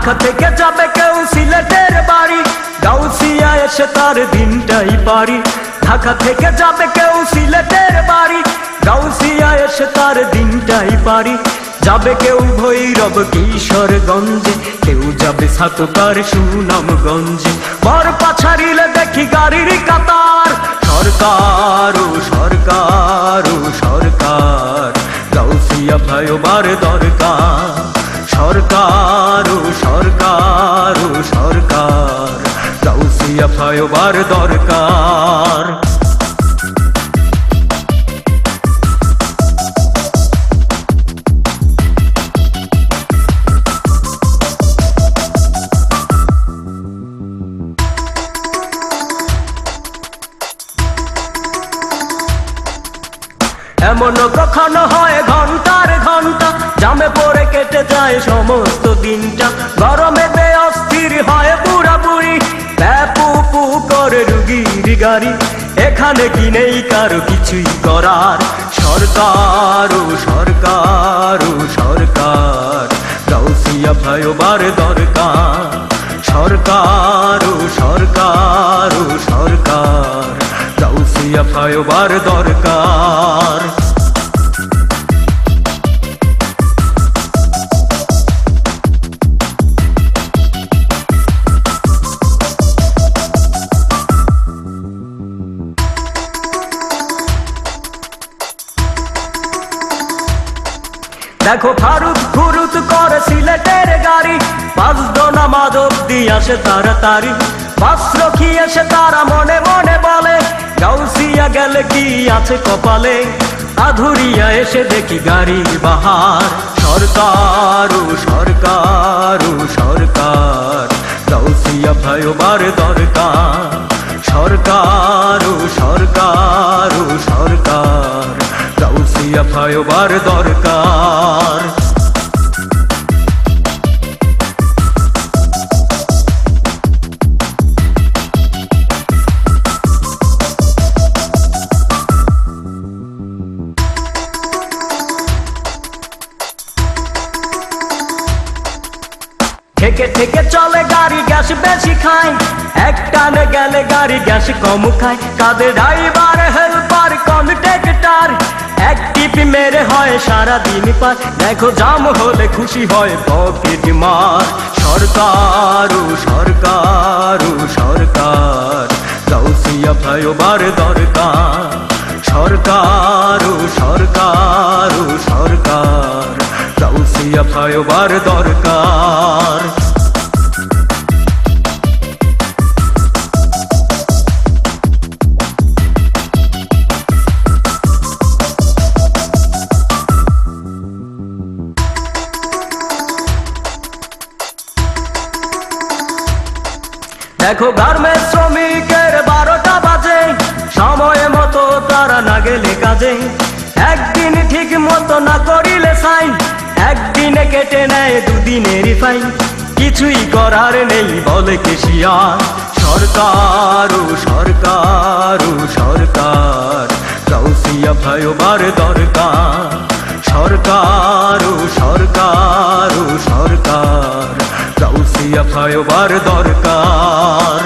ঢাকা থেকে যাবে কেউ সিলেটের বাড়ি, গাউসিয়া এসে তার দিনটাই পারি। ঢাকা থেকে যাবে কেউ সিলেটের বাড়ি, গাউসিয়া এসে তার দিনটাই পারি। যাবে কেউ ভৈরব কিশোরগঞ্জে, কেউ যাবে সাতকার সুনামগঞ্জে। বরপা ছাড়িলে দেখি গাড়ির কাতার, সরকার ও সরকার ও সরকার, গাউসিয়া ভাইবার দরকার। সরকার ও সরকার ও সরকার, গাউসিয়া ভাইবার দরকার। এমনও কখনো হয় ঘন্টার ঘন্টা, জামে পড়ে কেটে যায় সমস্ত দিনটা। গরমে অস্থির হয় বুড়া বুড়ি, প্যাপু পু করে রুগীর গাড়ি। এখানে কি নেই কারো কিছুই করার, সরকার ও সরকার ও সরকার, গাউসিয়া ভাইবার দরকার। সরকার ও সরকার ও সরকার, গাউসিয়া ভাইবার দরকার। দেখো ফারুক ফুরুত করে সিলেটের গাড়ি, বাজতো না মাদক দিয়ে আসে তাড়াতাড়ি। বাস রখি এসে তারা মনে মনে বলে, গাউসিয়া গেলে কি আছে কপালে। আধুরিয়া এসে দেখি গাড়ির বাহার, সরকার ও সরকার ও সরকার, গাউসিয়া ভাইবার দরকার। সরকার ও সরকার ও সরকার, গাউসিয়া ভাইবার দরকার। থেকে থেকে চলে গাড়ি, গ্যাস বেশি খায়। এক টানে গেলে গাড়ি গ্যাস কম খায়। কাঁধে ড্রাইভার হেল্পার কন্ট্রাক্টর, এক টিপি মেরে হয় সারাদিন পার। দেখো জাম হলে খুশি হয় পকেট মার। সরকার ও সরকার ও সরকার, গাউসিয়া ভাইবার দরকার। সরকার ও সরকার ও সরকার, গাউসিয়া ভাইবার দরকার। দেখো গার্মেন্টস শ্রমিকের 12টা বাজে, সময় মতো তারা না গেলে কাজে। একদিন ঠিক মতো না করিলে সাইন, একদিনে কেটে নেয় দুদিনের ফাইন। কিছুই করার নেই বলে কেশিয়ার। সরকার ও সরকার ও সরকার, গাউসিয়া ভাইবার দরকার। সরকার ও সরকার ও সরকার, গাউসিয়া ভাইবার দরকার।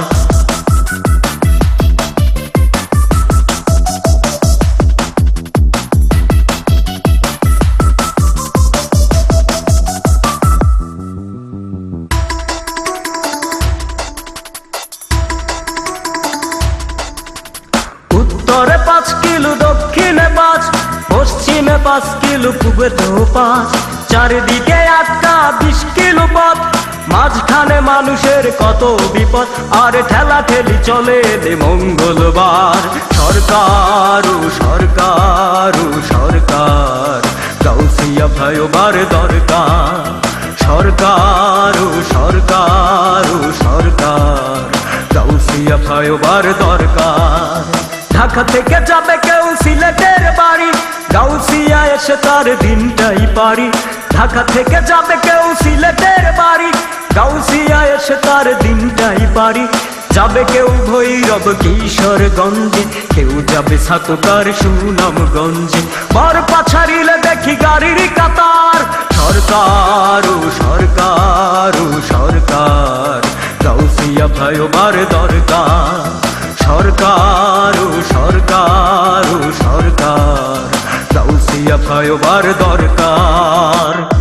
উত্তরে 5 কিলো, দক্ষিণে 5, পশ্চিমে 5 কিলো, পূবে তো 5। চারিদিকে 8টা 20 কিলো পথ, মাঝখানে মানুষের কত বিপদ। আর ঠেলা ঠেলি চলে দে মঙ্গলবার। সরকার ও সরকার ও সরকার, গাউসিয়া ভাইবার দরকার। সরকার ও সরকার ও সরকার, গাউসিয়া ভাইবার দরকার। ঢাকা থেকে যাবে কেউ সিলেটের বাড়ি, গাউসিয়া এসে তার দিনটাই পারি। ঢাকা থেকে যাবে কেউ সিলেটের বাড়ি, গাউসিয়া এসে তার দিনটাই পারি। যাবে কেউ ভৈরব কিশোরগঞ্জে, কেউ যাবে সাতকার সুনামগঞ্জে। বরপা ছাড়িলে দেখি গাড়ির কাতার, সরকার ও সরকার ও সরকার, গাউসিয়া ফ্লাইওভার দরকার। সরকার ও সরকার ও সরকার, গাউসিয়া ফ্লাইওভার দরকার।